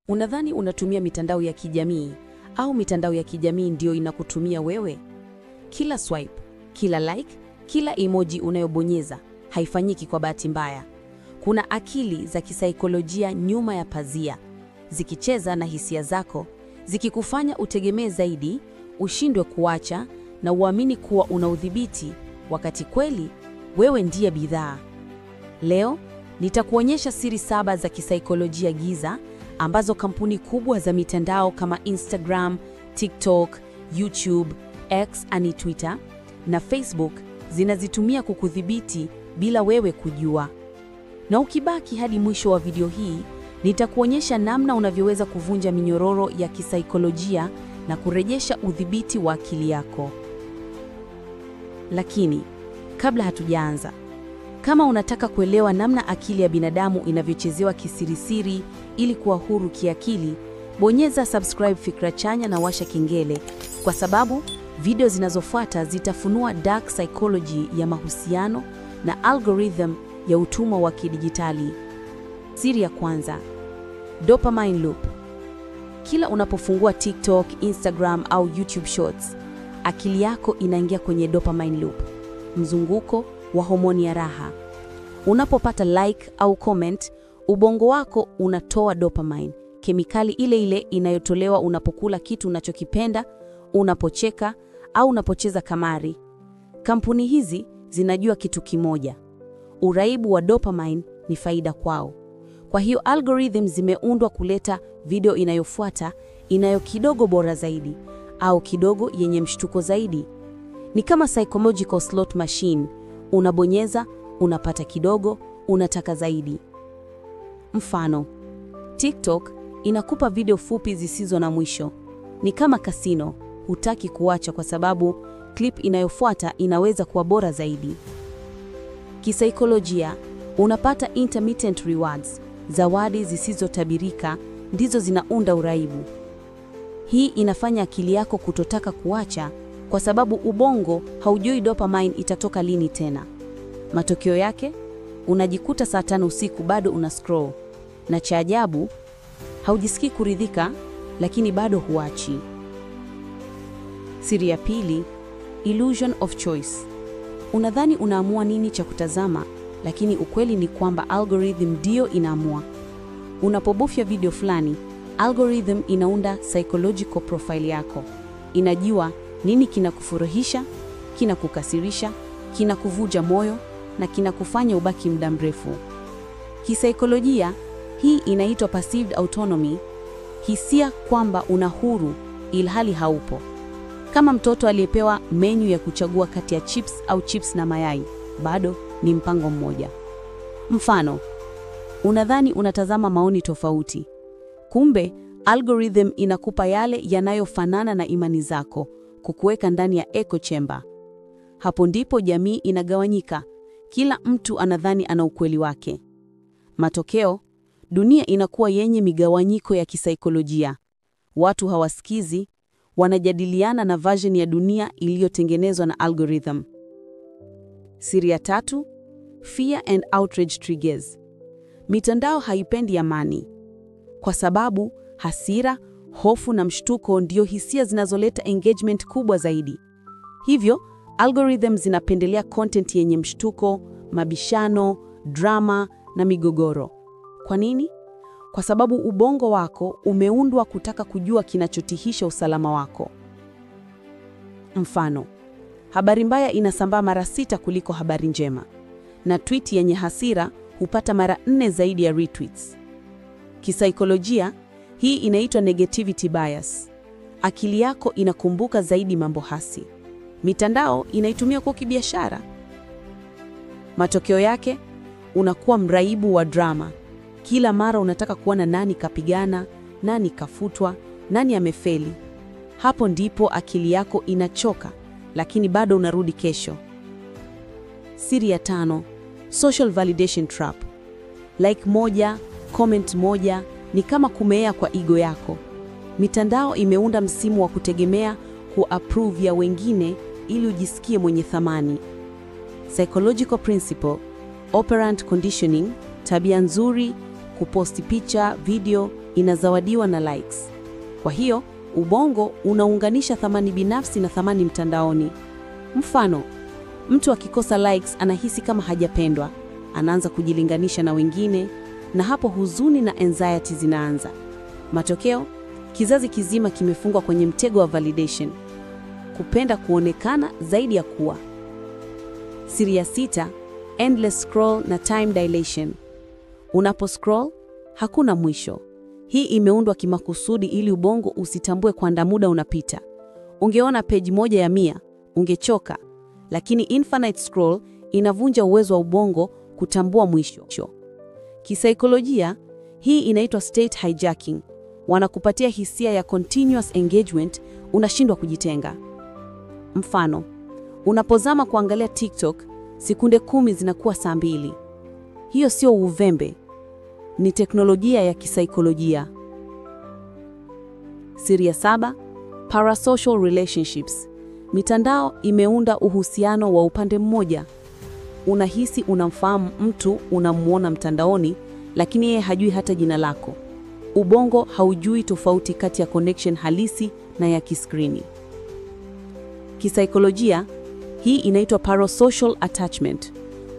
Unadhani unatumia mitandao ya kijamii au mitandao ya kijamii ndio inakutumia wewe? Kila swipe, kila like, kila emoji unayobonyeza haifanyiki kwa bahati mbaya. Kuna akili za kisaikolojia nyuma ya pazia, zikicheza na hisia zako, zikikufanya utegemee zaidi, ushindwe kuacha na uamini kuwa una udhibiti, wakati kweli wewe ndiye bidhaa. Leo nitakuonyesha siri 7 za kisaikolojia giza ambazo kampuni kubwa za mitandao kama Instagram, TikTok, YouTube, X ani Twitter na Facebook zinazitumia kukudhibiti bila wewe kujua. Na ukibaki hadi mwisho wa video hii, nitakuonyesha namna unavyoweza kuvunja minyororo ya kisaikolojia na kurejesha udhibiti wa akili yako. Lakini kabla hatujaanza, kama unataka kuelewa namna akili ya binadamu inavyochezewa kisirisiri ili kuwa huru kiakili, bonyeza subscribe Fikra Chanya na washa kengele, kwa sababu video zinazofuata zitafunua dark psychology ya mahusiano na algorithm ya utumwa wa kidijitali. Siri ya kwanza: dopamine loop. Kila unapofungua TikTok, Instagram au YouTube Shorts, akili yako inaingia kwenye dopamine loop, mzunguko wa homoni ya raha. Unapopata like au comment, ubongo wako unatoa dopamine, kemikali ile ile inayotolewa unapokula kitu unachokipenda, unapocheka au unapocheza kamari. Kampuni hizi zinajua kitu kimoja: uraibu wa dopamine ni faida kwao. Kwa hiyo algorithm zimeundwa kuleta video inayofuata inayo kidogo bora zaidi au kidogo yenye mshtuko zaidi. Ni kama psychological slot machine. Unabonyeza, unapata kidogo, unataka zaidi. Mfano, TikTok inakupa video fupi zisizo na mwisho. Ni kama kasino, hutaki kuacha kwa sababu clip inayofuata inaweza kuwa bora zaidi. Kisaikolojia, unapata intermittent rewards, zawadi zisizotabirika ndizo zinaunda uraibu. Hii inafanya akili yako kutotaka kuacha kwa sababu ubongo haujui dopamine itatoka lini tena. Matokeo yake, unajikuta saa 5 usiku bado una scroll. Na cha ajabu, haujisikii kuridhika, lakini bado huachi. Siri ya pili: illusion of choice. Unadhani unaamua nini cha kutazama, lakini ukweli ni kwamba algorithm ndio inaamua. Unapobofya video fulani, algorithm inaunda psychological profile yako. Inajua nini kinakufurahisha, kinakukasirisha, kinakuvuja moyo na kinakufanya ubaki muda mrefu. Kisaikolojia, hii inaitwa perceived autonomy, hisia kwamba una huru ilhali haupo. Kama mtoto aliyepewa menu ya kuchagua kati ya chips au chips na mayai, bado ni mpango mmoja. Mfano, unadhani unatazama maoni tofauti. Kumbe, algorithm inakupa yale yanayofanana na imani zako, kukuweka ndani ya echo chamber. Hapo ndipo jamii inagawanyika. Kila mtu anadhani ana ukweli wake. Matokeo, dunia inakuwa yenye migawanyiko ya kisaikolojia. Watu hawasikizi, wanajadiliana na version ya dunia iliyotengenezwa na algorithm. Siri ya 3: fear and outrage triggers. Mitandao haipendi amani, kwa sababu hasira, hofu na mshtuko ndio hisia zinazoleta engagement kubwa zaidi. Hivyo, algorithm zinapendelea content yenye mshtuko, mabishano, drama na migogoro. Kwa nini? Kwa sababu ubongo wako umeundwa kutaka kujua kinachotihisha usalama wako. Mfano, habari mbaya inasambaa mara 6 kuliko habari njema, na tweet yenye hasira hupata mara 4 zaidi ya retweets. Kisaikolojia, hii inaitwa negativity bias. Akili yako inakumbuka zaidi mambo hasi. Mitandao inaitumia kwa kibiashara. Matokeo yake, unakuwa mraibu wa drama. Kila mara unataka kuona nani kapigana, nani kafutwa, nani amefeli. Hapo ndipo akili yako inachoka, lakini bado unarudi kesho. Siri ya 5: social validation trap. Like moja, comment moja ni kama kumea kwa ego yako. Mitandao imeunda msimu wa kutegemea ku-approve ya wengine ili ujisikie mwenye thamani. Psychological principle: operant conditioning, tabia nzuri, kuposti picha, video inazawadiwa na likes. Kwa hiyo, ubongo unaunganisha thamani binafsi na thamani mtandaoni. Mfano, mtu akikosa likes anahisi kama hajapendwa, anaanza kujilinganisha na wengine, na hapo huzuni na anxiety zinaanza. Matokeo, kizazi kizima kimefungwa kwenye mtego wa validation, kupenda kuonekana zaidi ya kuwa. Siri ya 6, endless scroll na time dilation. Unapo scroll, hakuna mwisho. Hii imeundwa kimakusudi ili ubongo usitambue kwamba muda unapita. Ungeona page moja ya 100, ungechoka, lakini infinite scroll inavunja uwezo wa ubongo kutambua mwisho. Kisaikolojia, hii inaitwa state hijacking. Wanakupatia hisia ya continuous engagement, unashindwa kujitenga. Mfano, unapozama kuangalia TikTok, sekunde 10 zinakuwa saa 2. Hiyo sio uvembe, ni teknolojia ya kisaikolojia. Siri ya 7, parasocial relationships. Mitandao imeunda uhusiano wa upande mmoja. Unahisi unamfahamu mtu unamuona mtandaoni, lakini yeye hajui hata jina lako. Ubongo haujui tofauti kati ya connection halisi na ya kiskrini. Kisaikolojia, hii inaitwa parasocial attachment.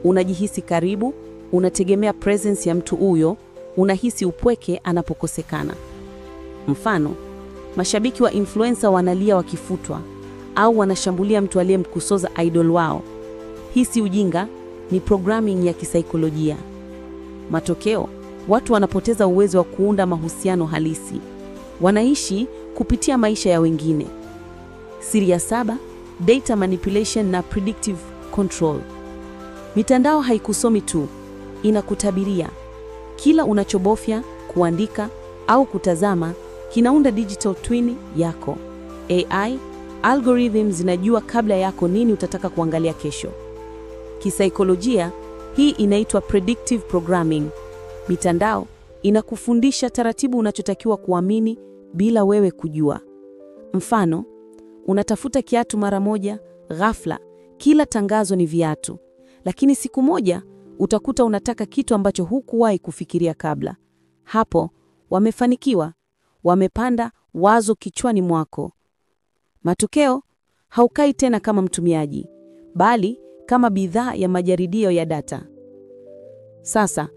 Unajihisi karibu, unategemea presence ya mtu huyo, unahisi upweke anapokosekana. Mfano, mashabiki wa influencer wanalia wakifutwa, au wanashambulia mtu aliyemkusoza idol wao. Hii si ujinga, ni programming ya kisaikolojia. Matokeo, watu wanapoteza uwezo wa kuunda mahusiano halisi. Wanaishi kupitia maisha ya wengine. Siri ya 7, data manipulation na predictive control. Mitandao haikusomi tu, inakutabiria. Kila unachobofya, kuandika au kutazama kinaunda digital twin yako. AI, algorithms zinajua kabla yako nini utataka kuangalia kesho. Kisaikolojia, hii inaitwa predictive programming. Mitandao inakufundisha taratibu unachotakiwa kuamini bila wewe kujua. Mfano, unatafuta kiatu mara moja, ghafla kila tangazo ni viatu. Lakini siku moja utakuta unataka kitu ambacho hukuwahi kufikiria kabla. Hapo wamefanikiwa, wamepanda wazo kichwani mwako. Matokeo, haukai tena kama mtumiaji, bali kama bidhaa ya majaribio ya data. Sasa,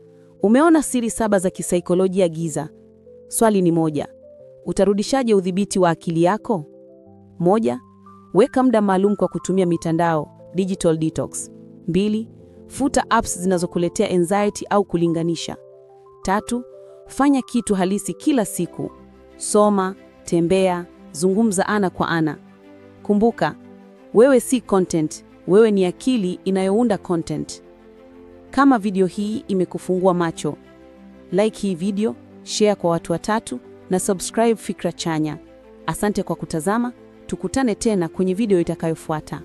umeona siri 7 za kisaikolojia giza. Swali ni moja, utarudishaje udhibiti wa akili yako? 1. Weka muda maalum kwa kutumia mitandao, digital detox. 2. Futa apps zinazokuletea anxiety au kulinganisha. 3. Fanya kitu halisi kila siku. Soma, tembea, zungumza ana kwa ana. Kumbuka, wewe si content, wewe ni akili inayounda content. Kama video hii imekufungua macho, like hii video, share kwa watu 3 na subscribe Fikra Chanya. Asante kwa kutazama, tukutane tena kwenye video itakayofuata.